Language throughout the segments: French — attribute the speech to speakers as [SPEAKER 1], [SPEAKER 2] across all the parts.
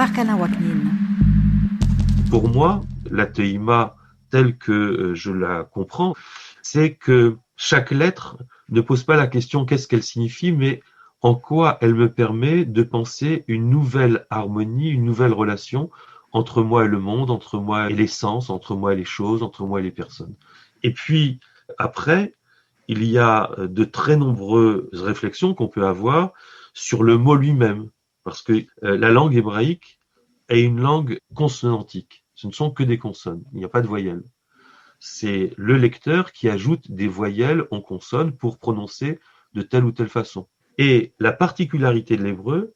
[SPEAKER 1] Marc-Alain Waknin.
[SPEAKER 2] Pour moi, la teima, telle que je la comprends, c'est que chaque lettre ne pose pas la question qu'est-ce qu'elle signifie, mais en quoi elle me permet de penser une nouvelle harmonie, une nouvelle relation entre moi et le monde, entre moi et l'essence, entre moi et les choses, entre moi et les personnes. Et puis, après, il y a de très nombreuses réflexions qu'on peut avoir sur le mot lui-même, parce que la langue hébraïque est une langue consonantique. Ce ne sont que des consonnes, il n'y a pas de voyelles. C'est le lecteur qui ajoute des voyelles en consonnes pour prononcer de telle ou telle façon. Et la particularité de l'hébreu,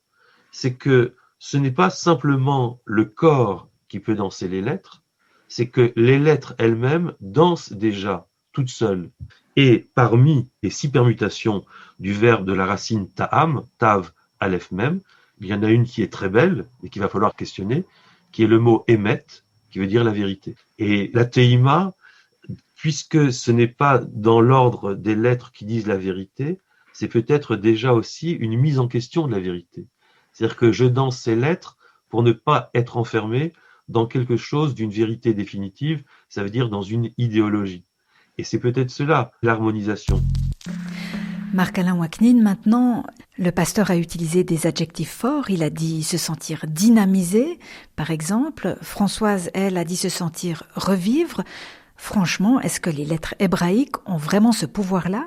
[SPEAKER 2] c'est que ce n'est pas simplement le corps qui peut danser les lettres, c'est que les lettres elles-mêmes dansent déjà toutes seules. Et parmi les 6 permutations du verbe de la racine ta'am, tav, aleph mem, il y en a une qui est très belle et qu'il va falloir questionner, qui est le mot émet, qui veut dire la vérité. Et la teima, puisque ce n'est pas dans l'ordre des lettres qui disent la vérité, c'est peut-être déjà aussi une mise en question de la vérité. C'est-à-dire que je danse ces lettres pour ne pas être enfermé dans quelque chose d'une vérité définitive, ça veut dire dans une idéologie. Et c'est peut-être cela, l'harmonisation.
[SPEAKER 1] Marc-Alain Waknin, maintenant, le pasteur a utilisé des adjectifs forts. Il a dit se sentir dynamisé, par exemple. Françoise, elle, a dit se sentir revivre. Franchement, est-ce que les lettres hébraïques ont vraiment ce pouvoir-là ?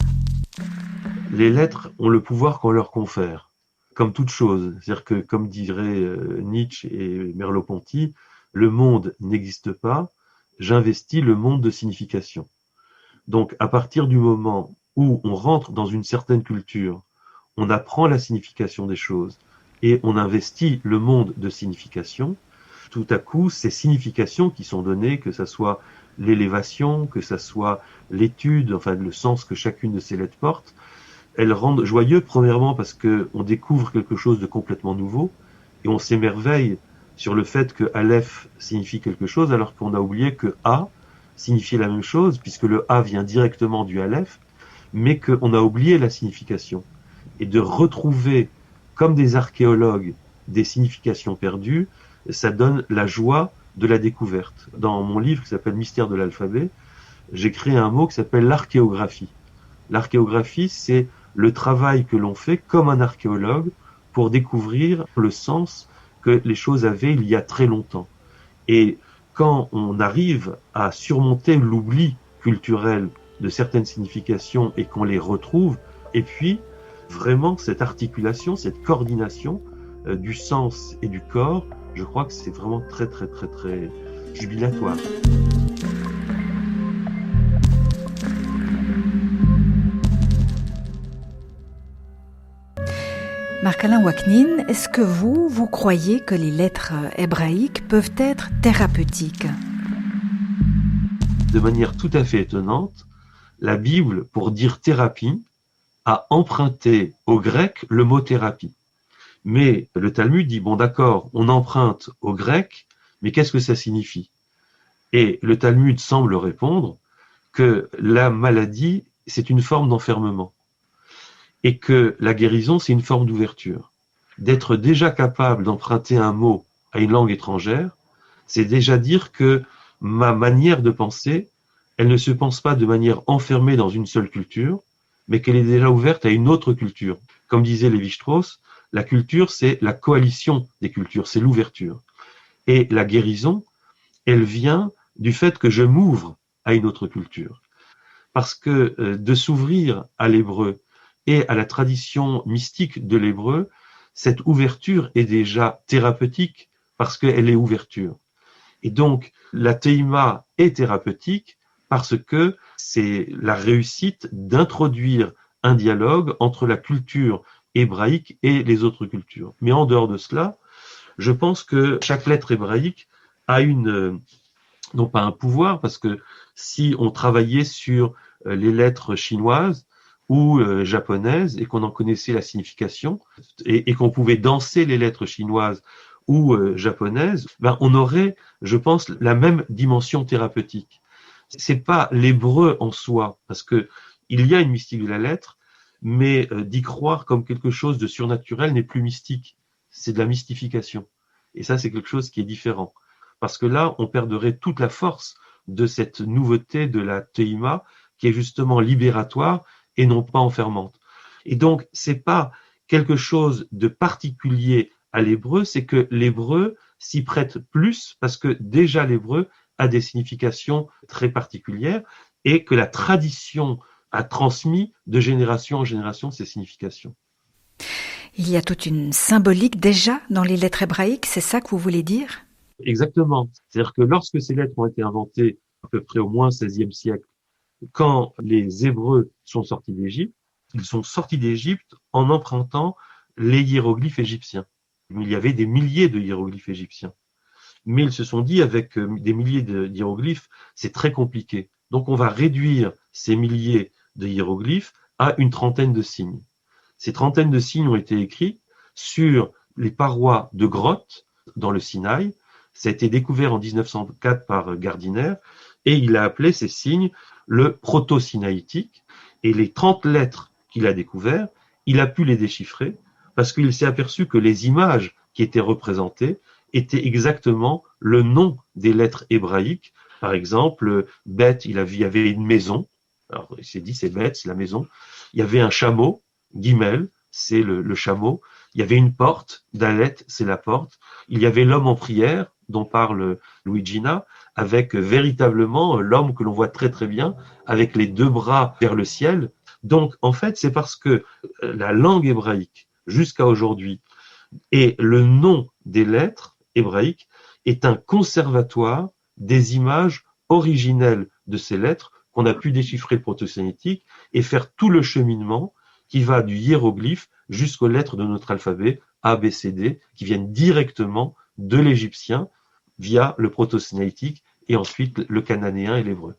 [SPEAKER 2] Les lettres ont le pouvoir qu'on leur confère, comme toute chose. C'est-à-dire que, comme diraient Nietzsche et Merleau-Ponty, le monde n'existe pas, j'investis le monde de signification. Donc, à partir du moment où on rentre dans une certaine culture, on apprend la signification des choses et on investit le monde de signification, tout à coup, ces significations qui sont données, que ce soit l'élévation, que ce soit l'étude, enfin le sens que chacune de ces lettres porte, elles rendent joyeux, premièrement parce qu'on découvre quelque chose de complètement nouveau et on s'émerveille sur le fait que Aleph signifie quelque chose alors qu'on a oublié que A signifiait la même chose puisque le A vient directement du Aleph, mais qu'on a oublié la signification. Et de retrouver, comme des archéologues, des significations perdues, ça donne la joie de la découverte. Dans mon livre qui s'appelle Mystère de l'alphabet, j'ai créé un mot qui s'appelle l'archéographie. L'archéographie, c'est le travail que l'on fait comme un archéologue pour découvrir le sens que les choses avaient il y a très longtemps. Et quand on arrive à surmonter l'oubli culturel de certaines significations et qu'on les retrouve, et puis vraiment cette articulation, cette coordination du sens et du corps, je crois que c'est vraiment très très très très jubilatoire.
[SPEAKER 1] Marc-Alain Waknin, est-ce que vous croyez que les lettres hébraïques peuvent être thérapeutiques ?
[SPEAKER 2] De manière tout à fait étonnante, la Bible, pour dire thérapie, a emprunté au grec le mot thérapie. Mais le Talmud dit, bon d'accord, on emprunte au grec, mais qu'est-ce que ça signifie ? Et le Talmud semble répondre que la maladie, c'est une forme d'enfermement. Et que la guérison, c'est une forme d'ouverture. D'être déjà capable d'emprunter un mot à une langue étrangère, c'est déjà dire que ma manière de penser, elle ne se pense pas de manière enfermée dans une seule culture, mais qu'elle est déjà ouverte à une autre culture. Comme disait Lévi-Strauss, la culture, c'est la coalition des cultures, c'est l'ouverture. Et la guérison, elle vient du fait que je m'ouvre à une autre culture. Parce que de s'ouvrir à l'hébreu et à la tradition mystique de l'hébreu, cette ouverture est déjà thérapeutique parce qu'elle est ouverture. Et donc, la teima est thérapeutique parce que c'est la réussite d'introduire un dialogue entre la culture hébraïque et les autres cultures. Mais en dehors de cela, je pense que chaque lettre hébraïque a non pas un pouvoir, parce que si on travaillait sur les lettres chinoises ou japonaises et qu'on en connaissait la signification et qu'on pouvait danser les lettres chinoises ou japonaises, ben on aurait, je pense, la même dimension thérapeutique. C'est pas l'hébreu en soi, parce que il y a une mystique de la lettre, mais d'y croire comme quelque chose de surnaturel n'est plus mystique, c'est de la mystification. Et ça, c'est quelque chose qui est différent. Parce que là, on perdrait toute la force de cette nouveauté de la teima, qui est justement libératoire et non pas enfermante. Et donc, c'est pas quelque chose de particulier à l'hébreu, c'est que l'hébreu s'y prête plus parce que déjà l'hébreu a des significations très particulières et que la tradition a transmis de génération en génération ces significations.
[SPEAKER 1] Il y a toute une symbolique déjà dans les lettres hébraïques, c'est ça que vous voulez dire?
[SPEAKER 2] Exactement. C'est-à-dire que lorsque ces lettres ont été inventées, à peu près au moins 16e siècle, quand les Hébreux sont sortis d'Égypte, ils sont sortis d'Égypte en empruntant les hiéroglyphes égyptiens. Il y avait des milliers de hiéroglyphes égyptiens. Mais ils se sont dit, avec des milliers de hiéroglyphes, c'est très compliqué. Donc on va réduire ces milliers de hiéroglyphes à une trentaine de signes. Ces trentaines de signes ont été écrits sur les parois de grottes dans le Sinaï. Ça a été découvert en 1904 par Gardiner et il a appelé ces signes le proto-sinaïtique. Et les 30 lettres qu'il a découvertes, il a pu les déchiffrer parce qu'il s'est aperçu que les images qui étaient représentées étaient exactement le nom des lettres hébraïques. Par exemple, Beth, il y avait une maison. Alors, il s'est dit, c'est Beth, c'est la maison. Il y avait un chameau, Gimel, c'est le chameau. Il y avait une porte, Dalet, c'est la porte. Il y avait l'homme en prière, dont parle Luigina, avec véritablement l'homme que l'on voit très très bien, avec les deux bras vers le ciel. Donc, en fait, c'est parce que la langue hébraïque, jusqu'à aujourd'hui, et le nom des lettres hébraïques est un conservatoire des images originelles de ces lettres qu'on a pu déchiffrer le proto-sémitique et faire tout le cheminement qui va du hiéroglyphe jusqu'aux lettres de notre alphabet A, B, C, D, qui viennent directement de l'égyptien via le proto-sémitique et ensuite le cananéen et l'hébreu.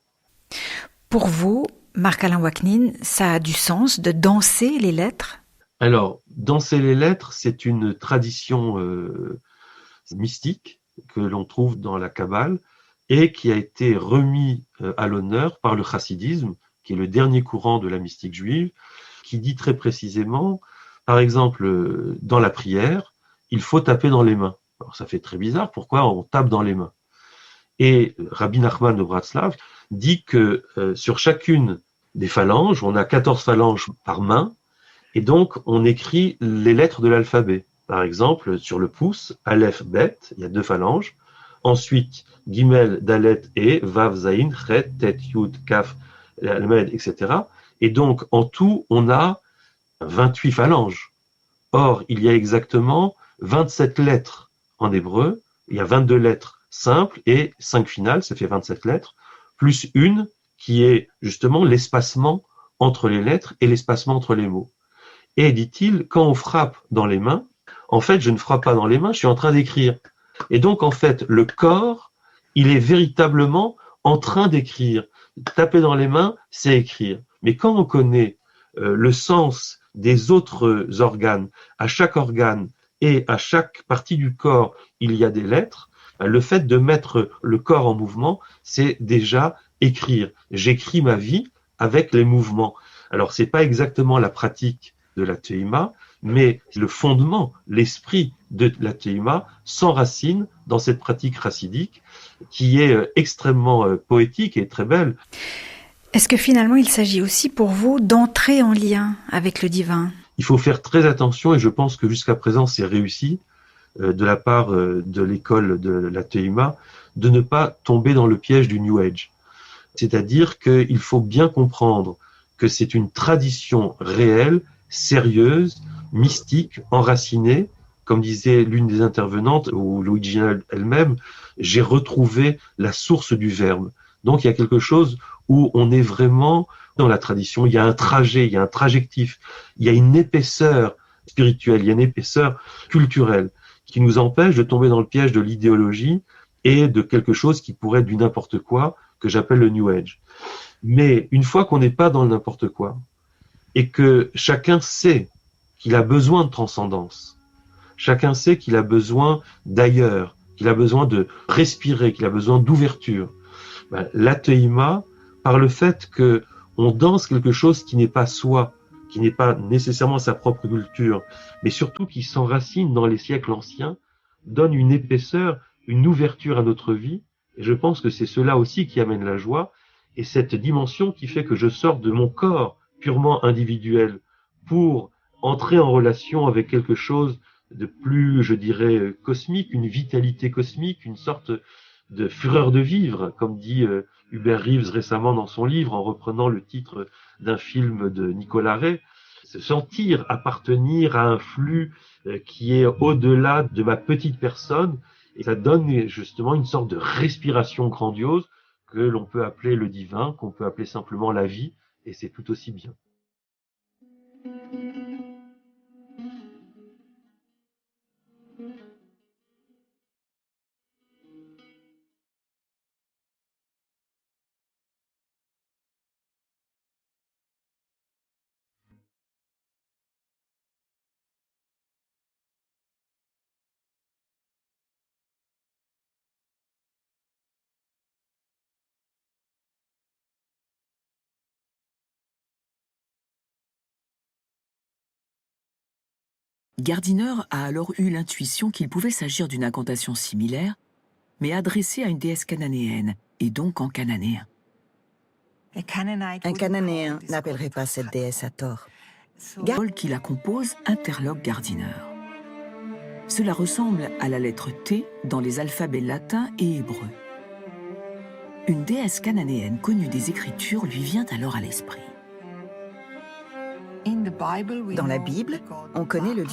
[SPEAKER 1] Pour vous, Marc-Alain Ouaknine, ça a du sens de danser les lettres?
[SPEAKER 2] Alors, danser les lettres, c'est une tradition mystique que l'on trouve dans la Kabbale et qui a été remis à l'honneur par le chassidisme, qui est le dernier courant de la mystique juive, qui dit très précisément, par exemple, dans la prière, il faut taper dans les mains. Alors ça fait très bizarre, pourquoi on tape dans les mains? Et Rabbi Nachman de Bratslav dit que sur chacune des phalanges, on a 14 phalanges par main, et donc on écrit les lettres de l'alphabet. Par exemple, sur le pouce, Aleph, Bet, il y a 2 phalanges. Ensuite, Gimel, Dalet et Vav, Zayin, Chet, Tet, Yud, Kaf, Lamed, etc. Et donc, en tout, on a 28 phalanges. Or, il y a exactement 27 lettres en hébreu. Il y a 22 lettres simples et 5 finales, ça fait 27 lettres, plus une qui est justement l'espacement entre les lettres et l'espacement entre les mots. Et dit-il, quand on frappe dans les mains, en fait, je ne frappe pas dans les mains, je suis en train d'écrire. Et donc, en fait, le corps, il est véritablement en train d'écrire. Taper dans les mains, c'est écrire. Mais quand on connaît le sens des autres organes, à chaque organe et à chaque partie du corps, il y a des lettres, le fait de mettre le corps en mouvement, c'est déjà écrire. J'écris ma vie avec les mouvements. Alors, c'est pas exactement la pratique de la teima, mais le fondement, l'esprit de la teima s'enracine dans cette pratique chassidique qui est extrêmement poétique et très belle.
[SPEAKER 1] Est-ce que finalement il s'agit aussi pour vous d'entrer en lien avec le divin?
[SPEAKER 2] Il faut faire très attention et je pense que jusqu'à présent c'est réussi de la part de l'école de la teima de ne pas tomber dans le piège du New Age. C'est-à-dire qu'il faut bien comprendre que c'est une tradition réelle, sérieuse, mystique, enracinée. Comme disait l'une des intervenantes, ou Luigina elle-même, j'ai retrouvé la source du verbe. Donc il y a quelque chose où on est vraiment dans la tradition, il y a un trajet, il y a un trajectif, il y a une épaisseur spirituelle, il y a une épaisseur culturelle qui nous empêche de tomber dans le piège de l'idéologie et de quelque chose qui pourrait être du n'importe quoi, que j'appelle le New Age. Mais une fois qu'on n'est pas dans le n'importe quoi, et que chacun sait qu'il a besoin de transcendance, chacun sait qu'il a besoin d'ailleurs, qu'il a besoin de respirer, qu'il a besoin d'ouverture, la teima, par le fait qu'on danse quelque chose qui n'est pas soi, qui n'est pas nécessairement sa propre culture, mais surtout qui s'enracine dans les siècles anciens, donne une épaisseur, une ouverture à notre vie. Et je pense que c'est cela aussi qui amène la joie, et cette dimension qui fait que je sors de mon corps purement individuel pour entrer en relation avec quelque chose de plus, je dirais, cosmique, une vitalité cosmique, une sorte de fureur de vivre, comme dit Hubert Reeves récemment dans son livre, en reprenant le titre d'un film de Nicolas Ray, se sentir appartenir à un flux qui est au-delà de ma petite personne, et ça donne justement une sorte de respiration grandiose que l'on peut appeler le divin, qu'on peut appeler simplement la vie, et c'est tout aussi bien.
[SPEAKER 3] Gardiner a alors eu l'intuition qu'il pouvait s'agir d'une incantation similaire, mais adressée à une déesse cananéenne, et donc en cananéen.
[SPEAKER 4] Un Cananéen n'appellerait pas cette déesse à tort.
[SPEAKER 3] Paul qui la compose interloque Gardiner. Cela ressemble à la lettre T dans les alphabets latins et hébreux. Une déesse cananéenne connue des Écritures lui vient alors à l'esprit.
[SPEAKER 4] Dans la Bible, on connaît le